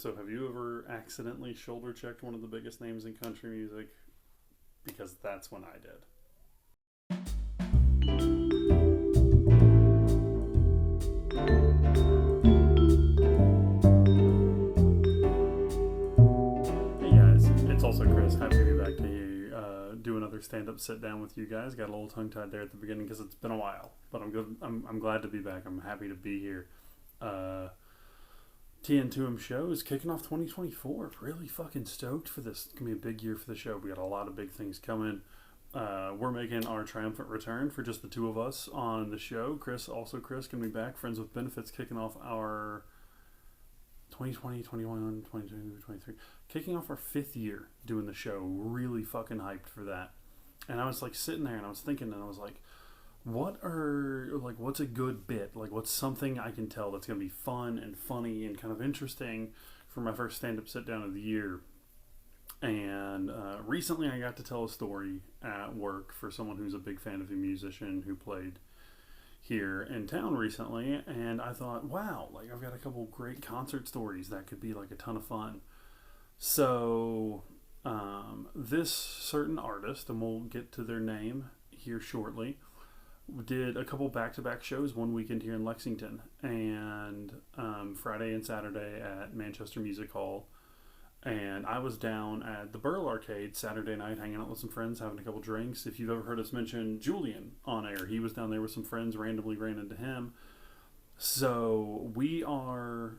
So, have you ever accidentally shoulder checked one of the biggest names in country music? Because that's when I did. Hey guys, it's also Chris. Happy to be back to do another stand-up sit-down with you guys. Got a little tongue-tied there at the beginning because it's been a while, but I'm good. I'm glad to be back. I'm happy to be here. TN2M Show is kicking off 2024. Really fucking stoked for this. It's going to be a big year for the show. We got a lot of big things coming. We're making our triumphant return for just the two of us on the show. Chris can be back. Friends with Benefits kicking off our 2020, 21, 22, 23. Kicking off our 5th year doing the show. Really fucking hyped for that. And I was like sitting there and I was thinking and I was like, what's a good bit? Like, what's something I can tell that's going to be fun and funny and kind of interesting for my first stand-up sit-down of the year? And recently I got to tell a story at work for someone who's a big fan of a musician who played here in town recently. And I thought, wow, like I've got a couple great concert stories that could be like a ton of fun. So this certain artist, and we'll get to their name here shortly, did a couple back-to-back shows one weekend here in Lexington, and Friday and Saturday at Manchester Music Hall, and I was down at the Burl Arcade Saturday night hanging out with some friends, having a couple drinks. If you've ever heard us mention Julian on air, he was down there with some friends, randomly ran into him. So we are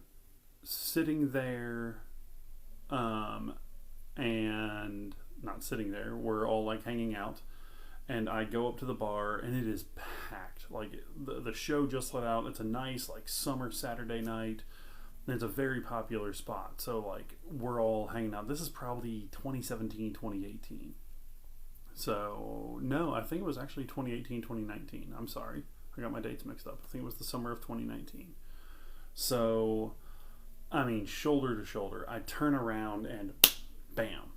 sitting there, and not sitting there, we're all like hanging out. And I go up to the bar, and it is packed. Like, the show just let out. It's a nice, like, summer Saturday night. And it's a very popular spot. So, like, we're all hanging out. This is probably 2017, 2018. So, no, I think it was actually 2018, 2019. I'm sorry. I got my dates mixed up. I think it was the summer of 2019. So, I mean, shoulder to shoulder. I turn around, and bam.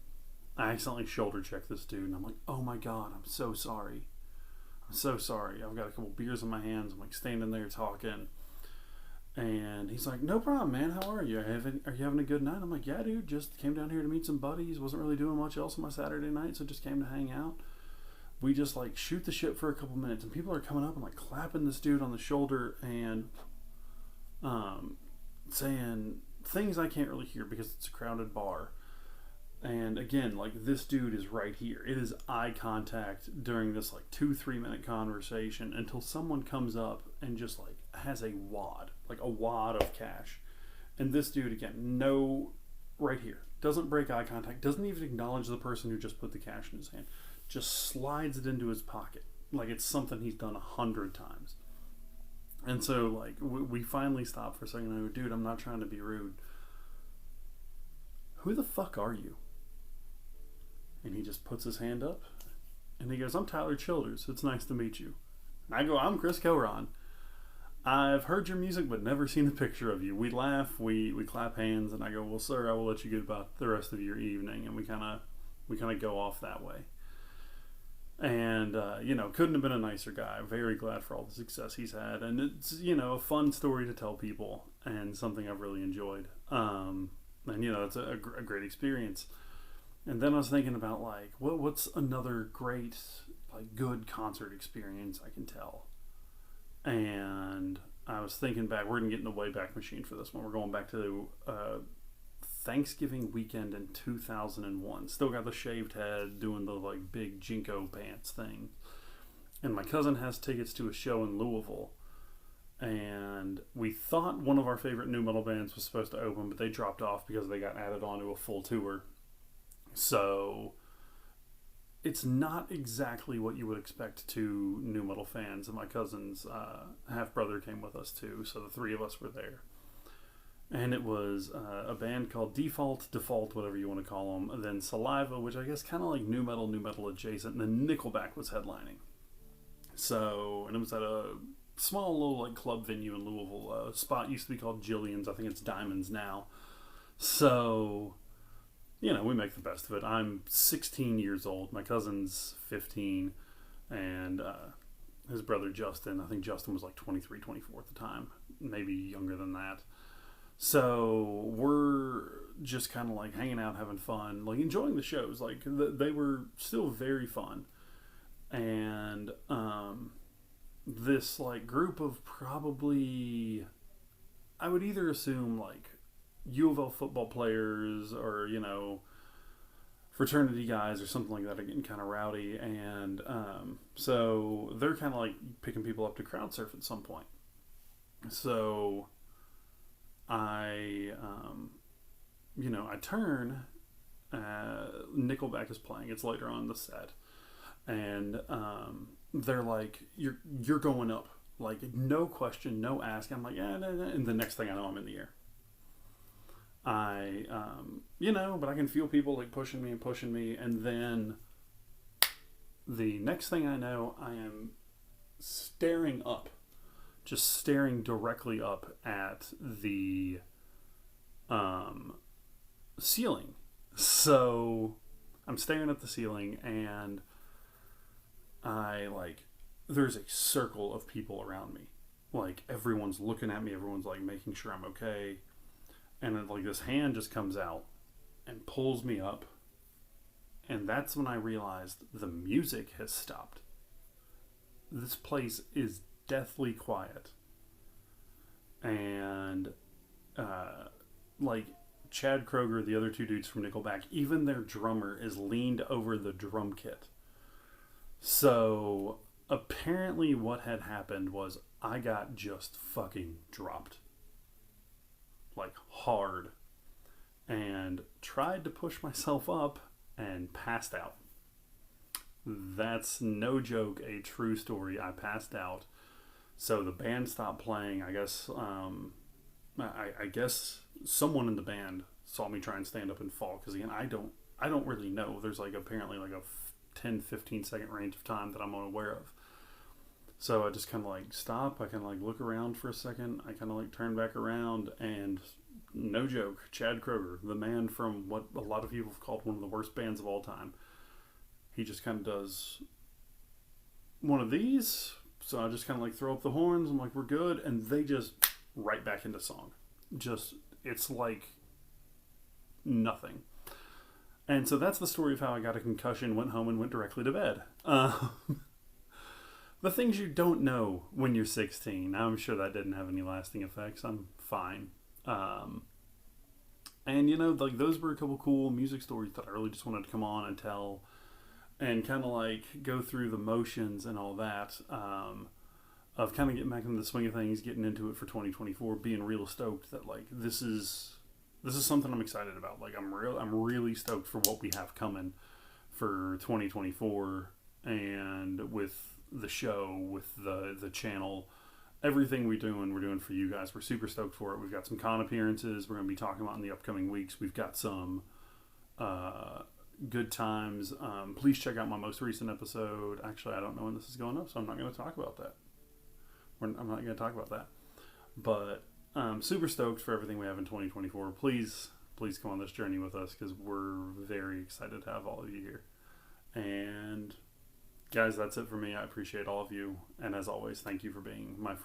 I accidentally shoulder checked this dude, and I'm like, oh my god, I'm so sorry. I'm so sorry. I've got a couple beers in my hands. I'm like standing there talking. And he's like, no problem, man. How are you? Are you having a good night? I'm like, yeah, dude. Just came down here to meet some buddies. Wasn't really doing much else on my Saturday night, so just came to hang out. We just like shoot the shit for a couple minutes, and people are coming up and like clapping this dude on the shoulder and saying things I can't really hear because it's a crowded bar. And again, like, this dude is right here. It is eye contact during this like 2-3 minute conversation until someone comes up and just like has a wad of cash. And this dude, again, right here, doesn't break eye contact, doesn't even acknowledge the person who just put the cash in his hand, just slides it into his pocket like it's something he's done 100 times. And so like we finally stop for a second. I go, dude, I'm not trying to be rude. Who the fuck are you? And he just puts his hand up and he goes, I'm Tyler Childers. It's nice to meet you. And I go, I'm Chris Coron. I've heard your music but never seen a picture of you. We laugh, we clap hands, and I go, well, sir, I will let you get about the rest of your evening. And we kind of go off that way. And, couldn't have been a nicer guy. Very glad for all the success he's had. And it's, a fun story to tell people and something I've really enjoyed. And, it's a great experience. And then I was thinking about, like, what's another great, like, good concert experience I can tell? And I was thinking back, we're going to get in the Wayback Machine for this one. We're going back to Thanksgiving weekend in 2001. Still got the shaved head, doing the, like, big Jinko pants thing. And my cousin has tickets to a show in Louisville. And we thought one of our favorite new metal bands was supposed to open, but they dropped off because they got added onto a full tour. So it's not exactly what you would expect to new metal fans. And my cousin's half-brother came with us too, so the three of us were there. And it was a band called Default, whatever you want to call them, and then Saliva, which I guess kind of like new metal adjacent, and then Nickelback was headlining. So, and it was at a small little like club venue in Louisville. Spot used to be called Jillian's. I think it's Diamonds now. So, we make the best of it. I'm 16 years old. My cousin's 15. And his brother Justin, I think Justin was like 23, 24 at the time. Maybe younger than that. So we're just kind of like hanging out, having fun, like enjoying the shows. Like they were still very fun. And this like group of probably, I would either assume like U of L football players or, you know, fraternity guys or something like that are getting kind of rowdy. And so they're kind of like picking people up to crowd surf at some point. So I, you know, I turn, Nickelback is playing. It's later on in the set. And they're like, you're going up. Like, no question, no ask. I'm like, yeah, nah, nah. And the next thing I know, I'm in the air. I, you know, but I can feel people like pushing me. And then the next thing I know, I am staring up, just staring directly up at the ceiling. So I'm staring at the ceiling, and I like, there's a circle of people around me. Like, everyone's looking at me, everyone's like making sure I'm okay. And then like this hand just comes out and pulls me up. And that's when I realized the music has stopped. This place is deathly quiet. And like Chad Kroger, the other two dudes from Nickelback, even their drummer is leaned over the drum kit. So apparently what had happened was I got just fucking dropped. Like hard. And tried to push myself up and passed out. That's no joke, a true story. I passed out. So the band stopped playing. I guess I guess someone in the band saw me try and stand up and fall, because again, I don't really know. There's like apparently like a 10-15 second range of time that I'm unaware of. So I just kind of like stop. I kind of like look around for a second. I kind of like turn back around, and no joke, Chad Kroger, the man from what a lot of people have called one of the worst bands of all time, he just kind of does one of these. So I just kind of like throw up the horns. I'm like, we're good. And they just right back into song. Just, it's like nothing. And so that's the story of how I got a concussion, went home, and went directly to bed. The things you don't know when you're 16. I'm sure that didn't have any lasting effects. I'm fine. And, you know, like, those were a couple cool music stories that I really just wanted to come on and tell, and kind of like go through the motions and all that, of kind of getting back into the swing of things, getting into it for 2024, being real stoked that like this is something I'm excited about. Like I'm really stoked for what we have coming for 2024, and with the show, with the channel, everything we're doing for you guys. We're super stoked for it. We've got some con appearances we're going to be talking about in the upcoming weeks. We've got some good times. Please check out my most recent episode. Actually, I don't know when this is going up, so I'm not going to talk about that. I'm not going to talk about that. But super stoked for everything we have in 2024. Please come on this journey with us, because we're very excited to have all of you here. And guys, that's it for me. I appreciate all of you. And as always, thank you for being my friend.